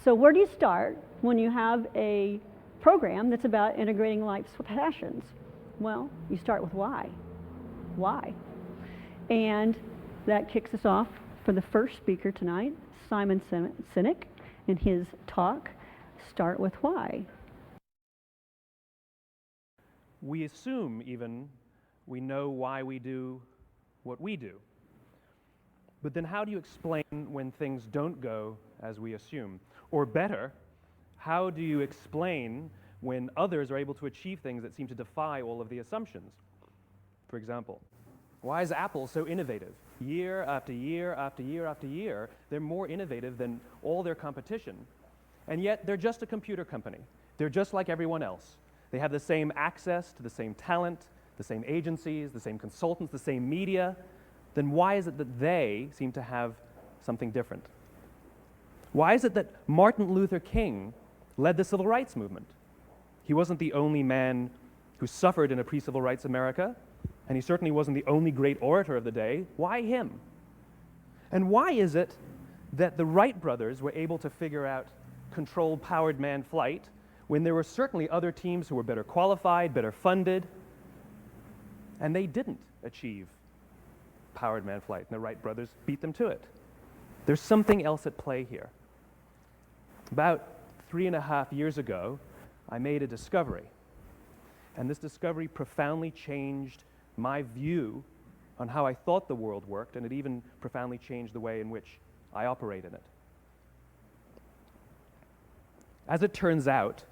So where do you start when you have a program that's about integrating life's passions? Well, you start with why. Why? And that kicks us off for the first speaker tonight, Simon Sinek, in his talk, Start with Why. We assume even we know why we do what we do. But then how do you explain when things don't go as we assume? Or better, how do you explain when others are able to achieve things that seem to defy all of the assumptions? For example, why is Apple so innovative? Year after year after year after year, they're more innovative than all their competition. And yet they're just a computer company. They're just like everyone else. They have the same access to the same talent, the same agencies, the same consultants, the same media. Then why is it that they seem to have something different? Why is it that Martin Luther King led the civil rights movement? He wasn't the only man who suffered in a pre-civil rights America, and he certainly wasn't the only great orator of the day. Why him? And why is it that the Wright brothers were able to figure out controlled powered manned flight when there were certainly other teams who were better qualified, better funded, and they didn't achieve powered manned flight, and the Wright brothers beat them to it? There's something else at play here. About 3.5 years ago, I made a discovery, and this discovery profoundly changed my view on how I thought the world worked, and it even profoundly changed the way in which I operate in it. As it turns out,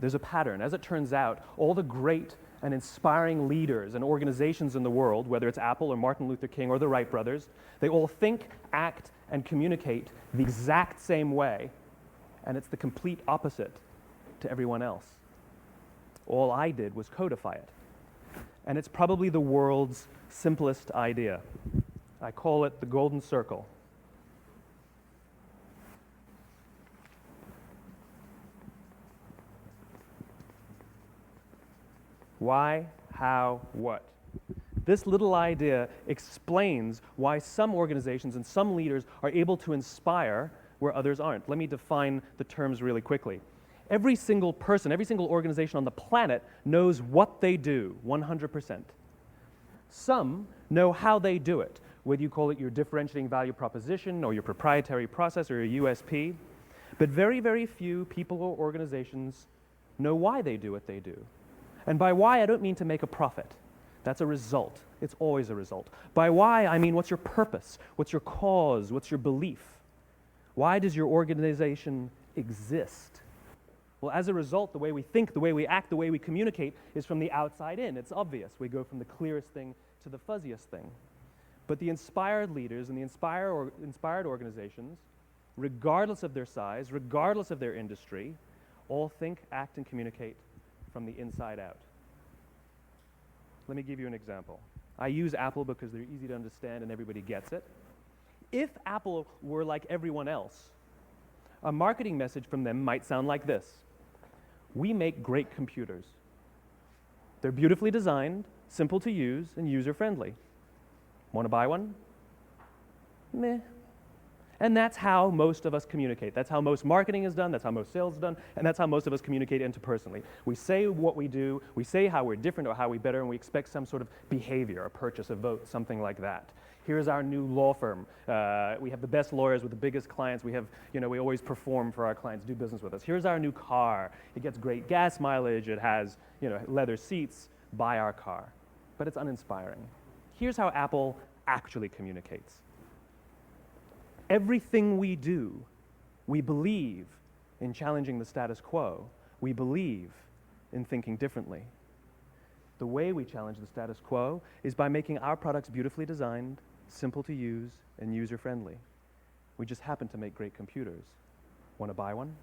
there's a pattern. As it turns out, all the great and inspiring leaders and organizations in the world, whether it's Apple or Martin Luther King or the Wright brothers, they all think, act, and communicate the exact same way, and it's the complete opposite to everyone else. All I did was codify it. And it's probably the world's simplest idea. I call it the golden circle. Why, how, what? This little idea explains why some organizations and some leaders are able to inspire where others aren't. Let me define the terms really quickly. Every single person, every single organization on the planet knows what they do, 100%. Some know how they do it, whether you call it your differentiating value proposition or your proprietary process or your USP. But very, very few people or organizations know why they do what they do. And by why, I don't mean to make a profit. That's a result. It's always a result. By why, I mean what's your purpose? What's your cause? What's your belief? Why does your organization exist? Well, as a result, the way we think, the way we act, the way we communicate is from the outside in. It's obvious. We go from the clearest thing to the fuzziest thing. But the inspired leaders and the inspired organizations, regardless of their size, regardless of their industry, all think, act, and communicate from the inside out. Let me give you an example. I use Apple because they're easy to understand and everybody gets it. If Apple were like everyone else, a marketing message from them might sound like this. We make great computers. They're beautifully designed, simple to use, and user-friendly. Want to buy one? Meh. And that's how most of us communicate. That's how most marketing is done, that's how most sales is done, and that's how most of us communicate interpersonally. We say what we do, we say how we're different or how we're better, and we expect some sort of behavior, a purchase, a vote, something like that. Here's our new law firm. We have the best lawyers with the biggest clients. We have, we always perform for our clients, do business with us. Here's our new car. It gets great gas mileage. It has, leather seats. Buy our car. But it's uninspiring. Here's how Apple actually communicates. Everything we do, we believe in challenging the status quo. We believe in thinking differently. The way we challenge the status quo is by making our products beautifully designed, simple to use, and user-friendly. We just happen to make great computers. Want to buy one?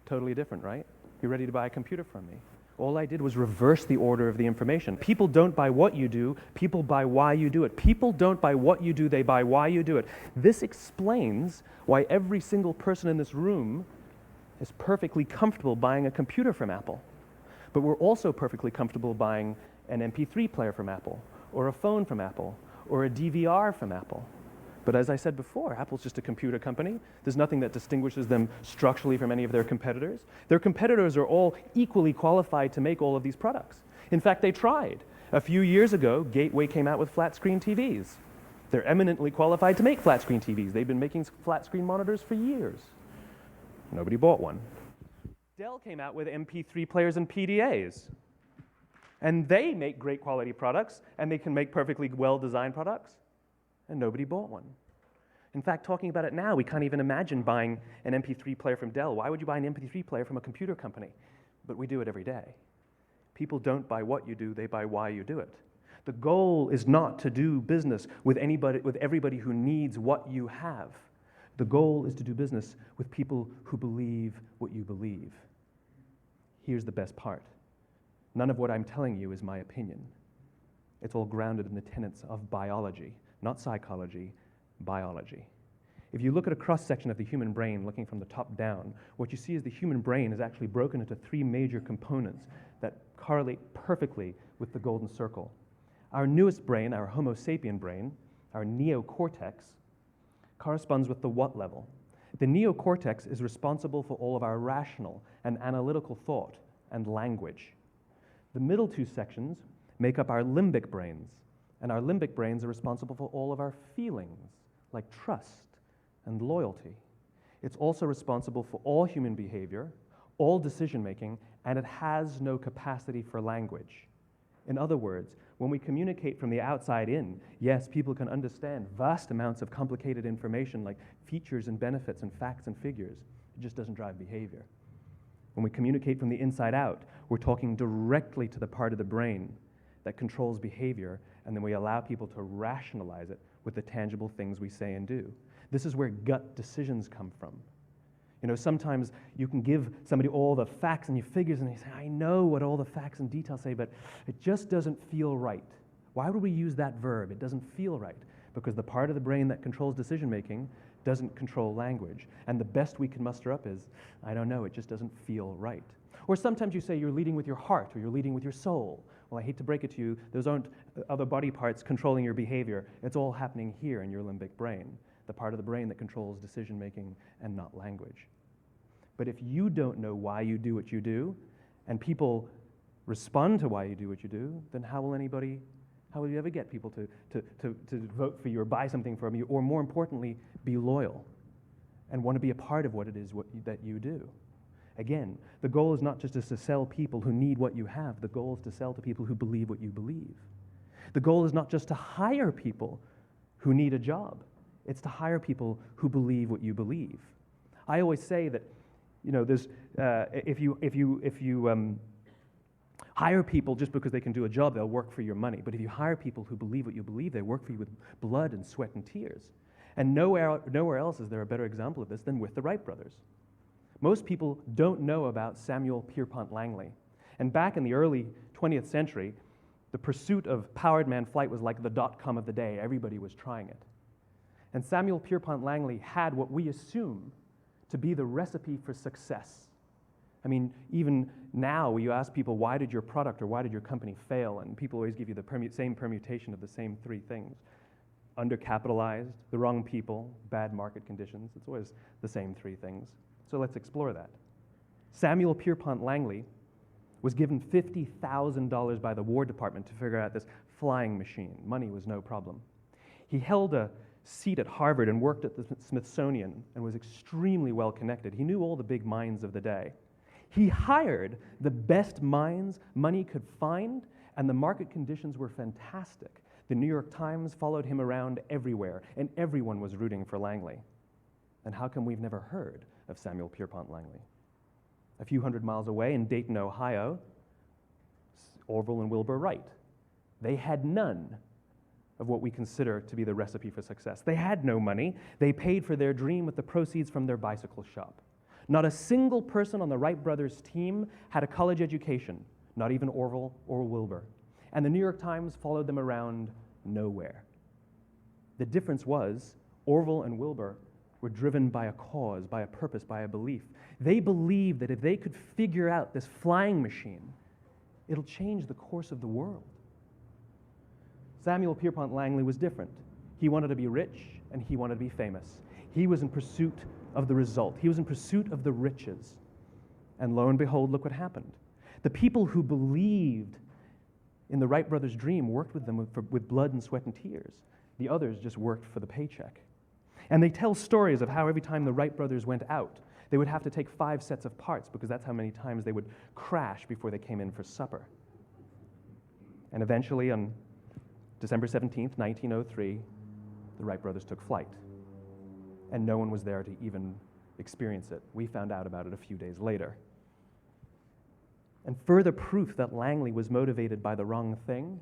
Totally different, right? You ready to buy a computer from me? All I did was reverse the order of the information. People don't buy what you do, people buy why you do it. People don't buy what you do, they buy why you do it. This explains why every single person in this room is perfectly comfortable buying a computer from Apple. But we're also perfectly comfortable buying an MP3 player from Apple, or a phone from Apple, or a DVR from Apple. But as I said before, Apple's just a computer company. There's nothing that distinguishes them structurally from any of their competitors. Their competitors are all equally qualified to make all of these products. In fact, they tried. A few years ago, Gateway came out with flat screen TVs. They're eminently qualified to make flat screen TVs. They've been making flat screen monitors for years. Nobody bought one. Dell came out with MP3 players and PDAs. And they make great quality products, and they can make perfectly well-designed products, and nobody bought one. In fact, talking about it now, we can't even imagine buying an MP3 player from Dell. Why would you buy an MP3 player from a computer company? But we do it every day. People don't buy what you do, they buy why you do it. The goal is not to do business with everybody who needs what you have. The goal is to do business with people who believe what you believe. Here's the best part. None of what I'm telling you is my opinion. It's all grounded in the tenets of biology, not psychology, biology. If you look at a cross-section of the human brain, looking from the top down, what you see is the human brain is actually broken into three major components that correlate perfectly with the golden circle. Our newest brain, our Homo sapien brain, our neocortex, corresponds with the what level. The neocortex is responsible for all of our rational and analytical thought and language. The middle two sections make up our limbic brains, and our limbic brains are responsible for all of our feelings, like trust and loyalty. It's also responsible for all human behavior, all decision-making, and it has no capacity for language. In other words, when we communicate from the outside in, yes, people can understand vast amounts of complicated information like features and benefits and facts and figures. It just doesn't drive behavior. When we communicate from the inside out, we're talking directly to the part of the brain that controls behavior, and then we allow people to rationalize it with the tangible things we say and do. This is where gut decisions come from. You know, sometimes you can give somebody all the facts and your figures, and they say, I know what all the facts and details say, but it just doesn't feel right. Why would we use that verb? It doesn't feel right. Because the part of the brain that controls decision-making doesn't control language. And the best we can muster up is, I don't know, it just doesn't feel right. Or sometimes you say you're leading with your heart or you're leading with your soul. Well, I hate to break it to you, those aren't other body parts controlling your behavior. It's all happening here in your limbic brain, the part of the brain that controls decision-making and not language. But if you don't know why you do what you do, and people respond to why you do what you do, then how will you ever get people to vote for you or buy something from you, or more importantly, be loyal and want to be a part of what it is that you do? Again, the goal is not just to sell people who need what you have. The goal is to sell to people who believe what you believe. The goal is not just to hire people who need a job. It's to hire people who believe what you believe. I always say that, you know, there's if you hire people just because they can do a job, they'll work for your money. But if you hire people who believe what you believe, they work for you with blood and sweat and tears. And nowhere else is there a better example of this than with the Wright brothers. Most people don't know about Samuel Pierpont Langley. And back in the early 20th century, the pursuit of powered man flight was like the dot-com of the day. Everybody was trying it. And Samuel Pierpont Langley had what we assume to be the recipe for success. I mean, even now, when you ask people, why did your product or why did your company fail? And people always give you the same permutation of the same three things. Undercapitalized, the wrong people, bad market conditions. It's always the same three things. So let's explore that. Samuel Pierpont Langley was given $50,000 by the War Department to figure out this flying machine. Money was no problem. He held a seat at Harvard and worked at the Smithsonian and was extremely well connected. He knew all the big minds of the day. He hired the best minds money could find, and the market conditions were fantastic. The New York Times followed him around everywhere, and everyone was rooting for Langley. And how come we've never heard of Samuel Pierpont Langley? A few hundred miles away in Dayton, Ohio, Orville and Wilbur Wright. They had none of what we consider to be the recipe for success. They had no money. They paid for their dream with the proceeds from their bicycle shop. Not a single person on the Wright brothers' team had a college education, not even Orville or Wilbur. And the New York Times followed them around nowhere. The difference was Orville and Wilbur were driven by a cause, by a purpose, by a belief. They believed that if they could figure out this flying machine, it'll change the course of the world. Samuel Pierpont Langley was different. He wanted to be rich and he wanted to be famous. He was in pursuit of the result. He was in pursuit of the riches. And lo and behold, look what happened. The people who believed in the Wright brothers' dream worked with them with blood and sweat and tears. The others just worked for the paycheck. And they tell stories of how every time the Wright brothers went out, they would have to take 5 sets of parts because that's how many times they would crash before they came in for supper. And eventually, on December 17th, 1903, the Wright brothers took flight. And no one was there to even experience it. We found out about it a few days later. And further proof that Langley was motivated by the wrong thing,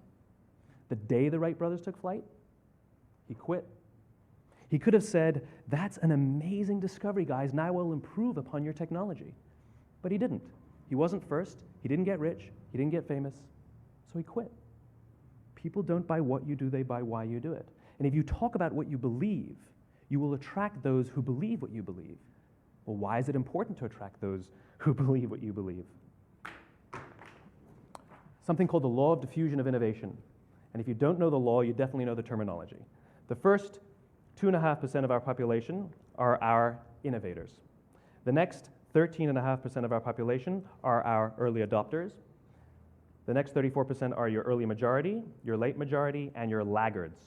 the day the Wright brothers took flight, he quit. He could have said, "That's an amazing discovery, guys, and I will improve upon your technology." But he didn't. He wasn't first. He didn't get rich. He didn't get famous. So he quit. People don't buy what you do, they buy why you do it. And if you talk about what you believe, you will attract those who believe what you believe. Well, why is it important to attract those who believe what you believe? Something called the law of diffusion of innovation. And if you don't know the law, you definitely know the terminology. The first 2.5% of our population are our innovators. The next 13.5% of our population are our early adopters. The next 34% are your early majority, your late majority, and your laggards.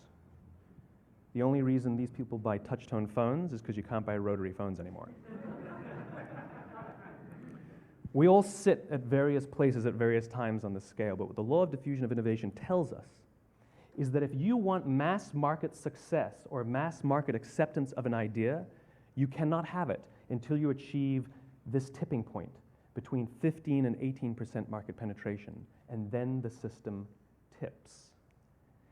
The only reason these people buy touch-tone phones is because you can't buy rotary phones anymore. We all sit at various places at various times on the scale, but what the law of diffusion of innovation tells us is that if you want mass market success or mass market acceptance of an idea, you cannot have it until you achieve this tipping point between 15 and 18% market penetration, and then the system tips.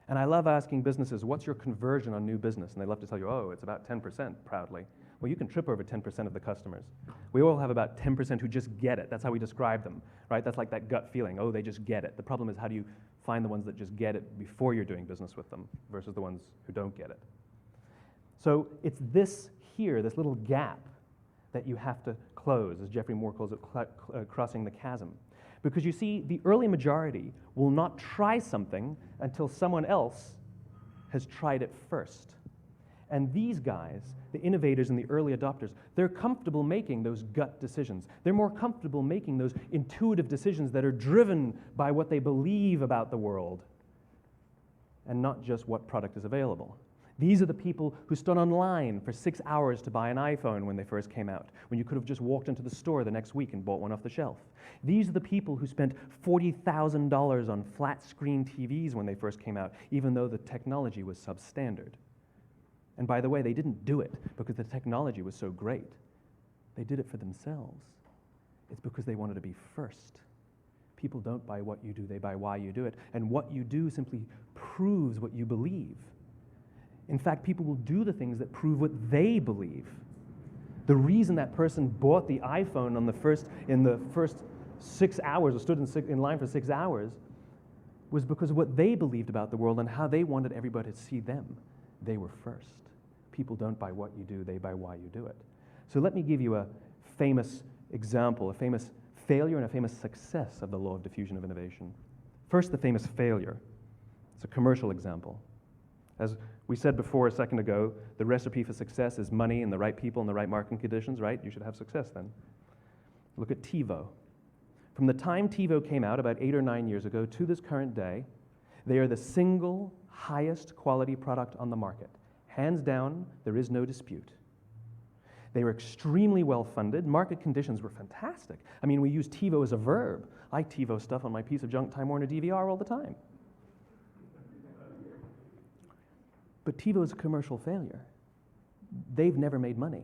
And I love asking businesses, what's your conversion on new business? And they love to tell you, oh, it's about 10% proudly. Well, you can trip over 10% of the customers. We all have about 10% who just get it. That's how we describe them, right? That's like that gut feeling, oh, they just get it. The problem is, how do you find the ones that just get it before you're doing business with them versus the ones who don't get it? So it's this here, this little gap, that you have to close, as Geoffrey Moore calls it, crossing the chasm. Because you see, the early majority will not try something until someone else has tried it first. And these guys, the innovators and the early adopters, they're comfortable making those gut decisions. They're more comfortable making those intuitive decisions that are driven by what they believe about the world and not just what product is available. These are the people who stood online for 6 hours to buy an iPhone when they first came out, when you could have just walked into the store the next week and bought one off the shelf. These are the people who spent $40,000 on flat-screen TVs when they first came out, even though the technology was substandard. And by the way, they didn't do it because the technology was so great. They did it for themselves. It's because they wanted to be first. People don't buy what you do, they buy why you do it. And what you do simply proves what you believe. In fact, people will do the things that prove what they believe. The reason that person bought the iPhone in the first 6 hours, or stood in line for 6 hours, was because of what they believed about the world and how they wanted everybody to see them. They were first. People don't buy what you do, they buy why you do it. So let me give you a famous example, a famous failure and a famous success of the law of diffusion of innovation. First, the famous failure. It's a commercial example. As we said before a second ago, the recipe for success is money and the right people and the right marketing conditions, right? You should have success then. Look at TiVo. From the time TiVo came out about 8 or 9 years ago to this current day, they are the single highest quality product on the market. Hands down, there is no dispute. They were extremely well funded. Market conditions were fantastic. I mean, we use TiVo as a verb. I TiVo stuff on my piece of junk Time Warner DVR all the time. But TiVo is a commercial failure. They've never made money.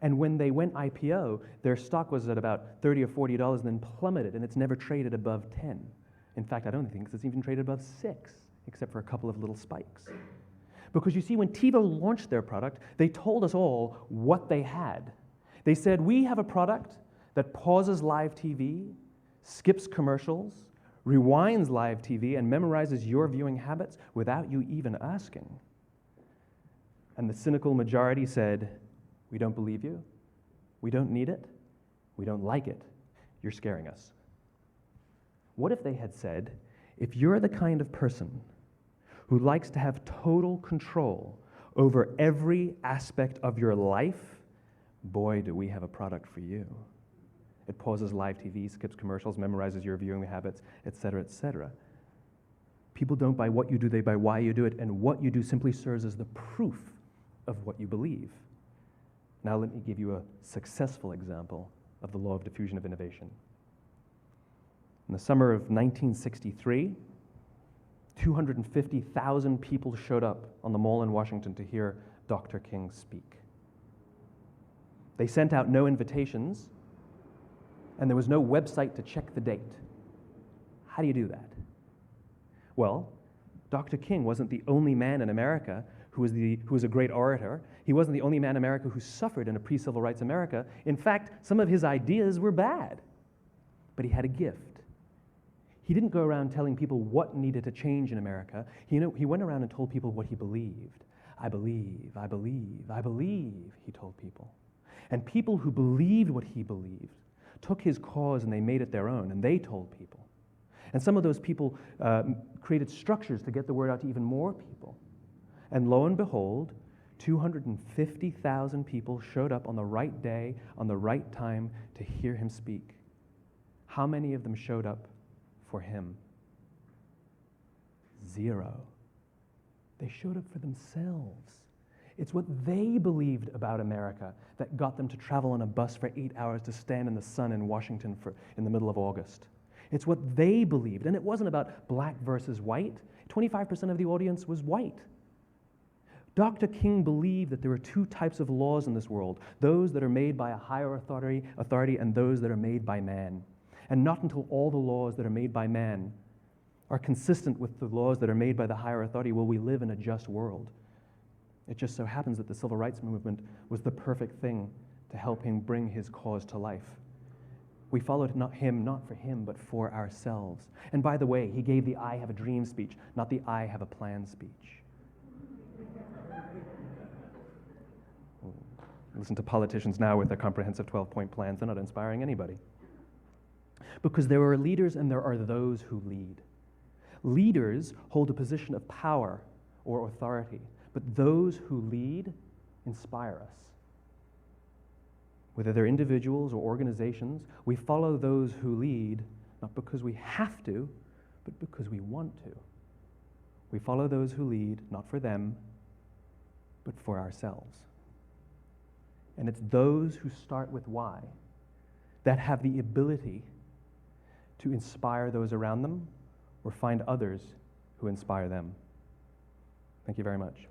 And when they went IPO, their stock was at about $30 or $40 and then plummeted, and it's never traded above 10. In fact, I don't think it's even traded above 6, except for a couple of little spikes. Because you see, when TiVo launched their product, they told us all what they had. They said, we have a product that pauses live TV, skips commercials, rewinds live TV, and memorizes your viewing habits without you even asking. And the cynical majority said, we don't believe you, we don't need it, we don't like it, you're scaring us. What if they had said, if you're the kind of person who likes to have total control over every aspect of your life, boy, do we have a product for you. It pauses live TV, skips commercials, memorizes your viewing habits, etc., etc. People don't buy what you do, they buy why you do it, and what you do simply serves as the proof of what you believe. Now let me give you a successful example of the law of diffusion of innovation. In the summer of 1963, 250,000 people showed up on the Mall in Washington to hear Dr. King speak. They sent out no invitations, and there was no website to check the date. How do you do that? Well, Dr. King wasn't the only man in America who was a great orator. He wasn't the only man in America who suffered in a pre-civil rights America. In fact, some of his ideas were bad, but he had a gift. He didn't go around telling people what needed to change in America. He went around and told people what he believed. I believe, I believe, I believe, he told people. And people who believed what he believed took his cause and they made it their own, and they told people. And some of those people created structures to get the word out to even more people. And lo and behold, 250,000 people showed up on the right day, on the right time to hear him speak. How many of them showed up for him? 0. They showed up for themselves. It's what they believed about America that got them to travel on a bus for 8 hours to stand in the sun in Washington in the middle of August. It's what they believed, and it wasn't about black versus white. 25% of the audience was white. Dr. King believed that there are 2 types of laws in this world, those that are made by a higher authority and those that are made by man. And not until all the laws that are made by man are consistent with the laws that are made by the higher authority will we live in a just world. It just so happens that the civil rights movement was the perfect thing to help him bring his cause to life. We followed not for him, but for ourselves. And by the way, he gave the I have a dream speech, not the I have a plan speech. Listen to politicians now with their comprehensive 12-point plans. They're not inspiring anybody. Because there are leaders and there are those who lead. Leaders hold a position of power or authority, but those who lead inspire us. Whether they're individuals or organizations, we follow those who lead not because we have to, but because we want to. We follow those who lead not for them, but for ourselves. And it's those who start with why that have the ability to inspire those around them or find others who inspire them. Thank you very much.